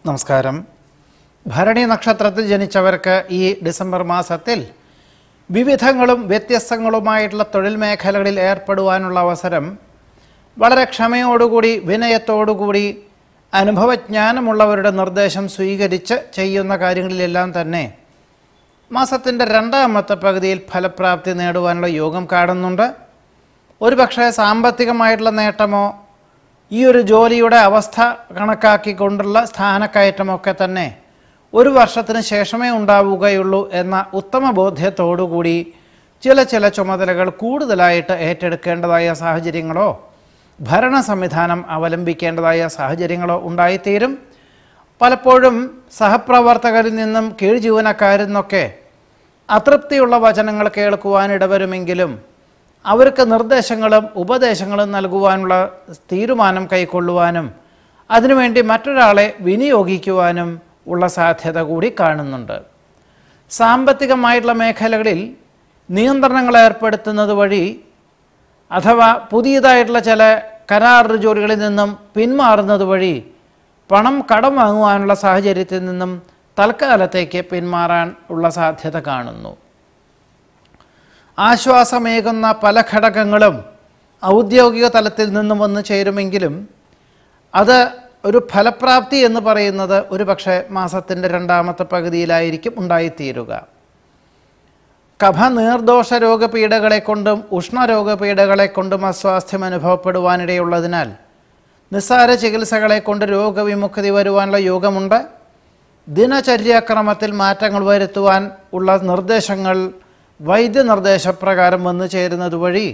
നമസ്കാരം. ഭരണി നക്ഷത്രത്തിൽ ജനിച്ചവർക്ക് ഈ ഡിസംബർ മാസത്തിൽ വിവിധങ്ങളും വ്യത്യസ്തങ്ങളുമായിട്ടുള്ള തൊഴിൽ മേഖലകളിൽ ഏർപ്പെടുവാനുള്ള അവസരം വളരെ ക്ഷമയോടുകൂടി വിനയത്തോടുകൂടി അനുഭവജ്ഞാനമുള്ളവരുടെ നിർദ്ദേശം സ്വീകരിച്ച് ചെയ്യുന്ന കാര്യങ്ങളിലെല്ലാം തന്നെ മാസത്തിൻ്റെ രണ്ടാമത്തെ പകുതിയിൽ ഫലപ്രാപ്തി നേടുവാനുള്ള യോഗം കാണുന്നുണ്ട്. ഒരുപക്ഷെ സാമ്പത്തികമായിട്ടുള്ള നേട്ടമോ ഈ ഒരു ജോലിയുടെ അവസ്ഥ കണക്കാക്കിക്കൊണ്ടുള്ള സ്ഥാനക്കയറ്റമൊക്കെ തന്നെ ഒരു വർഷത്തിന് ശേഷമേ ഉണ്ടാവുകയുള്ളൂ എന്ന ഉത്തമ ബോധ്യത്തോടുകൂടി ചില ചുമതലകൾ കൂടുതലായിട്ട് ഏറ്റെടുക്കേണ്ടതായ സാഹചര്യങ്ങളോ ഭരണ സംവിധാനം അവലംബിക്കേണ്ടതായ സാഹചര്യങ്ങളോ ഉണ്ടായിത്തീരും. പലപ്പോഴും സഹപ്രവർത്തകരിൽ നിന്നും കീഴ് ജീവനക്കാരിൽ നിന്നൊക്കെ അതൃപ്തിയുള്ള വചനങ്ങൾ കേൾക്കുവാനിടവരുമെങ്കിലും അവർക്ക് നിർദ്ദേശങ്ങളും ഉപദേശങ്ങളും നൽകുവാനുള്ള തീരുമാനം കൈക്കൊള്ളുവാനും അതിനുവേണ്ടി മറ്റൊരാളെ വിനിയോഗിക്കുവാനും ഉള്ള സാധ്യത കൂടി കാണുന്നുണ്ട്. സാമ്പത്തികമായിട്ടുള്ള മേഖലകളിൽ നിയന്ത്രണങ്ങൾ ഏർപ്പെടുത്തുന്നത് വഴി അഥവാ പുതിയതായിട്ടുള്ള ചില കരാർ ജോലികളിൽ നിന്നും പിന്മാറുന്നത് വഴി പണം കടം വാങ്ങുവാനുള്ള സാഹചര്യത്തിൽ നിന്നും തൽക്കാലത്തേക്ക് പിന്മാറാൻ ഉള്ള സാധ്യത കാണുന്നു. ആശ്വാസമേകുന്ന പല ഘടകങ്ങളും ഔദ്യോഗിക തലത്തിൽ നിന്നും വന്നു ചേരുമെങ്കിലും അത് ഒരു ഫലപ്രാപ്തി എന്ന് പറയുന്നത് ഒരു പക്ഷേ മാസത്തിൻ്റെ രണ്ടാമത്തെ പകുതിയിലായിരിക്കും ഉണ്ടായിത്തീരുക. കഫ നീർദോഷ രോഗപീഠകളെ കൊണ്ടും ഉഷ്ണരോഗപീഠകളെ കൊണ്ടും അസ്വാസ്ഥ്യം അനുഭവപ്പെടുവാനിടയുള്ളതിനാൽ നിസ്സാര ചികിത്സകളെ കൊണ്ട് രോഗവിമുക്തി വരുവാനുള്ള യോഗമുണ്ട്. ദിനചര്യാക്രമത്തിൽ മാറ്റങ്ങൾ വരുത്തുവാൻ ഉള്ള നിർദ്ദേശങ്ങൾ വൈദ്യനിർദ്ദേശപ്രകാരം വന്നു ചേരുന്നത് വഴി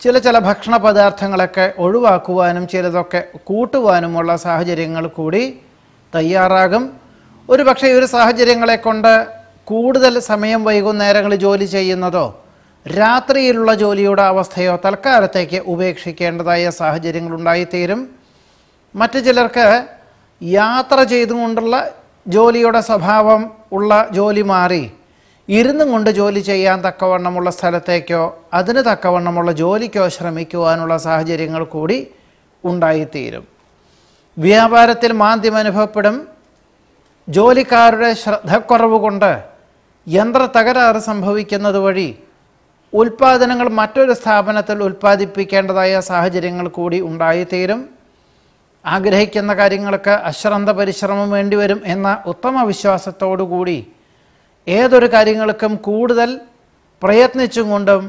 ചില ഭക്ഷണ പദാർത്ഥങ്ങളൊക്കെ ഒഴിവാക്കുവാനും ചിലതൊക്കെ കൂട്ടുവാനുമുള്ള സാഹചര്യങ്ങൾ കൂടി തയ്യാറാകും. ഒരുപക്ഷെ ഈ ഒരു സാഹചര്യങ്ങളെ കൊണ്ട് കൂടുതൽ സമയം വൈകുന്നേരങ്ങളിൽ ജോലി ചെയ്യുന്നതോ രാത്രിയിലുള്ള ജോലിയുടെ അവസ്ഥയോ തൽക്കാലത്തേക്ക് ഉപേക്ഷിക്കേണ്ടതായ സാഹചര്യങ്ങളുണ്ടായിത്തീരും. മറ്റു ചിലർക്ക് യാത്ര ചെയ്തുകൊണ്ടുള്ള ജോലിയുടെ സ്വഭാവം ഉള്ള ജോലി മാറി ഇരുന്നും കൊണ്ട് ജോലി ചെയ്യാൻ തക്കവണ്ണമുള്ള സ്ഥലത്തേക്കോ അതിന് തക്കവണ്ണമുള്ള ജോലിക്കോ ശ്രമിക്കുവാനുള്ള സാഹചര്യങ്ങൾ കൂടി ഉണ്ടായിത്തീരും. വ്യാപാരത്തിൽ മാന്ദ്യം അനുഭവപ്പെടും. ജോലിക്കാരുടെ ശ്രദ്ധക്കുറവ് കൊണ്ട് യന്ത്ര തകരാറ് സംഭവിക്കുന്നത് വഴി ഉൽപ്പാദനങ്ങൾ മറ്റൊരു സ്ഥാപനത്തിൽ ഉൽപ്പാദിപ്പിക്കേണ്ടതായ സാഹചര്യങ്ങൾ കൂടി ഉണ്ടായിത്തീരും. ആഗ്രഹിക്കുന്ന കാര്യങ്ങൾക്ക് അശ്രദ്ധ പരിശ്രമം വേണ്ടിവരും എന്ന ഉത്തമ വിശ്വാസത്തോടു കൂടി ഏതൊരു കാര്യങ്ങൾക്കും കൂടുതൽ പ്രയത്നിച്ചും കൊണ്ടും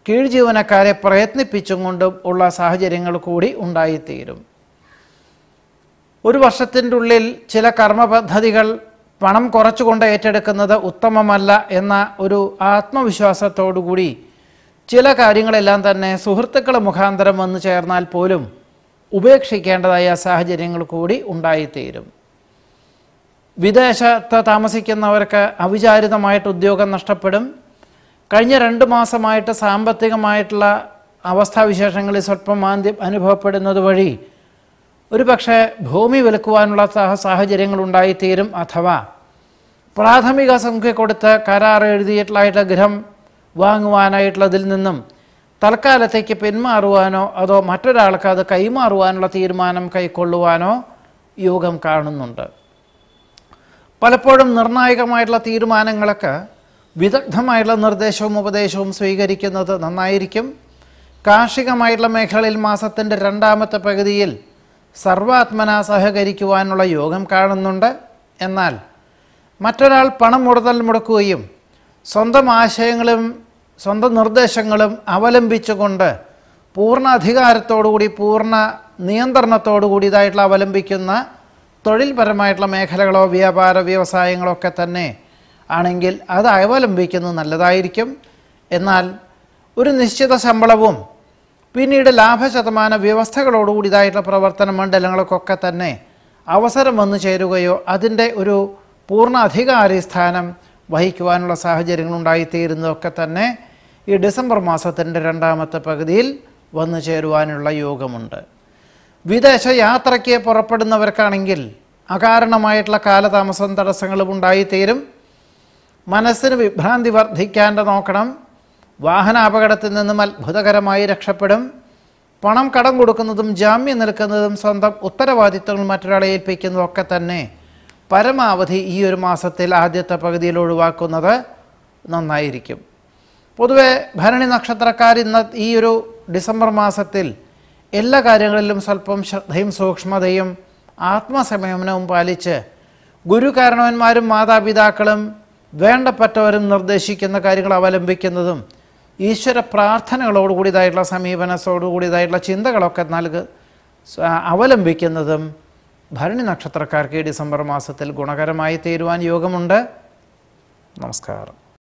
കീഴ് ജീവനക്കാരെ പ്രയത്നിപ്പിച്ചും കൊണ്ടും ഉള്ള സാഹചര്യങ്ങൾ കൂടി ഉണ്ടായിത്തീരും. ഒരു വർഷത്തിൻ്റെ ഉള്ളിൽ ചില കർമ്മ പദ്ധതികൾ പണം കുറച്ചുകൊണ്ട് ഏറ്റെടുക്കുന്നത് ഉത്തമമല്ല എന്ന ഒരു ആത്മവിശ്വാസത്തോടു കൂടി ചില കാര്യങ്ങളെല്ലാം തന്നെ സുഹൃത്തുക്കൾ മുഖാന്തരം വന്നു ചേർന്നാൽ പോലും ഉപേക്ഷിക്കേണ്ടതായ സാഹചര്യങ്ങൾ കൂടി ഉണ്ടായിത്തീരും. വിദേശത്ത് താമസിക്കുന്നവർക്ക് അവിചാരിതമായിട്ട് ഉദ്യോഗം നഷ്ടപ്പെടും. കഴിഞ്ഞ 2 മാസമായിട്ട് സാമ്പത്തികമായിട്ടുള്ള അവസ്ഥാവിശേഷങ്ങളിൽ സ്വല്പം മാന്ദ്യം അനുഭവപ്പെടുന്നത് വഴി ഒരു പക്ഷേ ഭൂമി വിൽക്കുവാനുള്ള സാഹചര്യങ്ങൾ ഉണ്ടായിത്തീരും. അഥവാ പ്രാഥമിക സംഖ്യ കൊടുത്ത് കരാർ എഴുതിയിട്ടുള്ളതായിട്ട് ഗൃഹം വാങ്ങുവാനായിട്ടുള്ളതിൽ നിന്നും തൽക്കാലത്തേക്ക് പിന്മാറുവാനോ അതോ മറ്റൊരാൾക്ക് അത് കൈമാറുവാനുള്ള തീരുമാനം കൈക്കൊള്ളുവാനോ യോഗം കാണുന്നുണ്ട്. പലപ്പോഴും നിർണായകമായിട്ടുള്ള തീരുമാനങ്ങളൊക്കെ വിദഗ്ധമായിട്ടുള്ള നിർദ്ദേശവും ഉപദേശവും സ്വീകരിക്കുന്നത് നന്നായിരിക്കും. കാർഷികമായിട്ടുള്ള മേഖലയിൽ മാസത്തിൻ്റെ രണ്ടാമത്തെ പകുതിയിൽ സർവാത്മന സഹകരിക്കുവാനുള്ള യോഗം കാണുന്നുണ്ട്. എന്നാൽ മറ്റൊരാൾ പണം മുടക്കുകയും സ്വന്തം ആശയങ്ങളും സ്വന്തം നിർദ്ദേശങ്ങളും അവലംബിച്ചുകൊണ്ട് പൂർണ്ണ അധികാരത്തോടുകൂടി പൂർണ്ണ നിയന്ത്രണത്തോടുകൂടി ഇതായിട്ടുള്ള അവലംബിക്കുന്ന തൊഴിൽപരമായിട്ടുള്ള മേഖലകളോ വ്യാപാര വ്യവസായങ്ങളോ ഒക്കെ തന്നെ ആണെങ്കിൽ അത് അവലംബിക്കുന്നത് നല്ലതായിരിക്കും. എന്നാൽ ഒരു നിശ്ചിത ശമ്പളവും പിന്നീട് ലാഭശതമാന വ്യവസ്ഥകളോടുകൂടി ഇതായിട്ടുള്ള പ്രവർത്തന മണ്ഡലങ്ങൾക്കൊക്കെ തന്നെ അവസരം വന്നു ചേരുകയോ അതിൻ്റെ ഒരു പൂർണ്ണ അധികാരി സ്ഥാനം വഹിക്കുവാനുള്ള സാഹചര്യങ്ങളുണ്ടായിത്തീരുന്നതൊക്കെ തന്നെ ഈ ഡിസംബർ മാസത്തിൻ്റെ രണ്ടാമത്തെ പകുതിയിൽ വന്നു ചേരുവാനുള്ള യോഗമുണ്ട്. വിദേശ യാത്രയ്ക്ക് പുറപ്പെടുന്നവർക്കാണെങ്കിൽ അകാരണമായിട്ടുള്ള കാലതാമസം തടസ്സങ്ങളും ഉണ്ടായിത്തീരും. മനസ്സിന് വിഭ്രാന്തി വർദ്ധിക്കാണ്ട് നോക്കണം. വാഹനാപകടത്തിൽ നിന്നും അത്ഭുതകരമായി രക്ഷപ്പെടും. പണം കടം കൊടുക്കുന്നതും ജാമ്യം നിൽക്കുന്നതും സ്വന്തം ഉത്തരവാദിത്തങ്ങൾ മറ്റൊരാളെ ഏൽപ്പിക്കുന്നതും ഒക്കെ തന്നെ പരമാവധി ഈ ഒരു മാസത്തിൽ ആദ്യത്തെ പകുതിയിൽ ഒഴിവാക്കുന്നത് നന്നായിരിക്കും. പൊതുവെ ഭരണി നക്ഷത്രക്കാർ ഇന്ന് ഈ ഒരു ഡിസംബർ മാസത്തിൽ എല്ലാ കാര്യങ്ങളിലും സ്വല്പം ശ്രദ്ധയും സൂക്ഷ്മതയും ആത്മസംയമനവും പാലിച്ച് ഗുരുകാരണവന്മാരും മാതാപിതാക്കളും വേണ്ടപ്പെട്ടവരും നിർദ്ദേശിക്കുന്ന കാര്യങ്ങൾ അവലംബിക്കുന്നതും ഈശ്വര പ്രാർത്ഥനകളോടുകൂടിയതായിട്ടുള്ള സമീപനത്തോടുകൂടിയതായിട്ടുള്ള ചിന്തകളൊക്കെ അവലംബിക്കുന്നതും ഭരണി നക്ഷത്രക്കാർക്ക് ഈ ഡിസംബർ മാസത്തിൽ ഗുണകരമായി തീരുവാൻ യോഗമുണ്ട്. നമസ്കാരം.